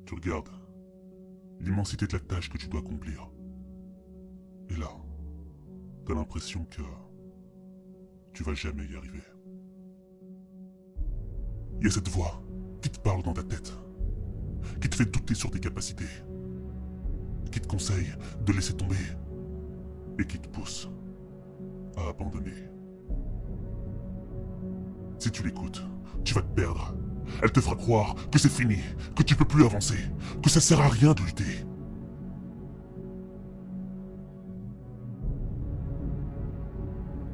Tu regardes l'immensité de la tâche que tu dois accomplir. Et là, t'as l'impression que tu vas jamais y arriver. Il y a cette voix qui te parle dans ta tête, qui te fait douter sur tes capacités, qui te conseille de laisser tomber et qui te pousse à abandonner. Si tu l'écoutes, tu vas te perdre. Elle te fera croire que c'est fini, que tu peux plus avancer, que ça sert à rien de lutter.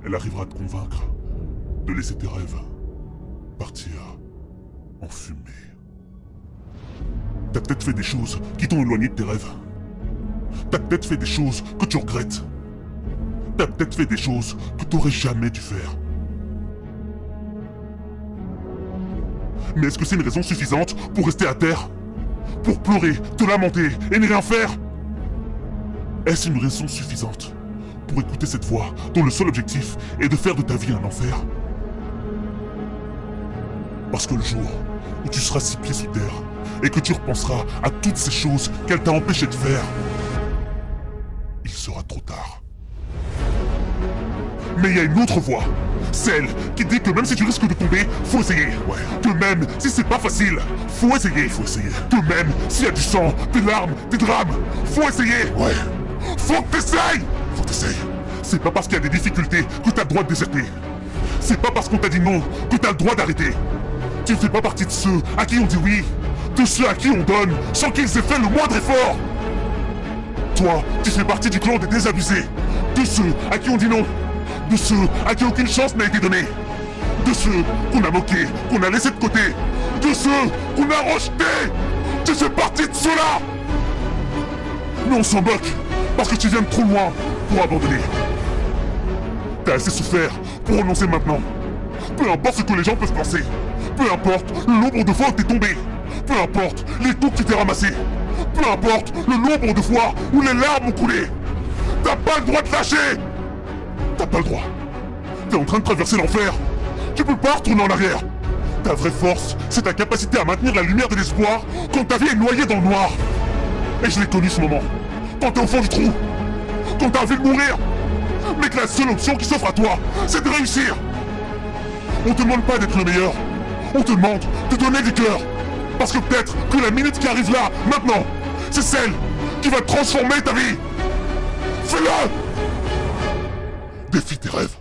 Elle arrivera à te convaincre de laisser tes rêves partir en fumée. T'as peut-être fait des choses qui t'ont éloigné de tes rêves. T'as peut-être fait des choses que tu regrettes. T'as peut-être fait des choses que t'aurais jamais dû faire. Mais est-ce que c'est une raison suffisante pour rester à terre? Pour pleurer, te lamenter et ne rien faire? Est-ce une raison suffisante pour écouter cette voix dont le seul objectif est de faire de ta vie un enfer? Parce que le jour où tu seras 6 pieds sous terre et que tu repenseras à toutes ces choses qu'elle t'a empêché de faire, il sera trop tard. Mais il y a une autre voix, celle qui dit que même si tu risques de tomber, faut essayer. Ouais. Que même si c'est pas facile, faut essayer. Faut essayer. Que même s'il y a du sang, des larmes, des drames, faut essayer. Ouais. Faut que t'essayes. Faut que t'essayes. C'est pas parce qu'il y a des difficultés que t'as le droit de déserter. C'est pas parce qu'on t'a dit non que t'as le droit d'arrêter. Tu ne fais pas partie de ceux à qui on dit oui, de ceux à qui on donne sans qu'ils aient fait le moindre effort. Toi, tu fais partie du clan des désabusés, de ceux à qui on dit non, de ceux à qui aucune chance n'a été donnée, de ceux qu'on a moqués, qu'on a laissés de côté, de ceux qu'on a rejetés. Tu fais partie de ceux-là. Mais on s'en moque parce que tu viens de trop loin pour abandonner. T'as assez souffert pour renoncer maintenant. Peu importe ce que les gens peuvent penser. Peu importe le nombre de fois où t'es tombé. Peu importe les coups que tu t'es ramassés. Peu importe le nombre de fois où les larmes ont coulé. T'as pas le droit de lâcher. T'as pas le droit. T'es en train de traverser l'enfer. Tu peux pas retourner en arrière. Ta vraie force, c'est ta capacité à maintenir la lumière de l'espoir quand ta vie est noyée dans le noir. Et je l'ai connu ce moment. Quand t'es au fond du trou. Quand t'as envie de mourir. Mais que la seule option qui s'offre à toi, c'est de réussir. On te demande pas d'être le meilleur. On te demande de donner du cœur. Parce que peut-être que la minute qui arrive là, maintenant, c'est celle qui va transformer ta vie. Fais-le! Défie tes rêves.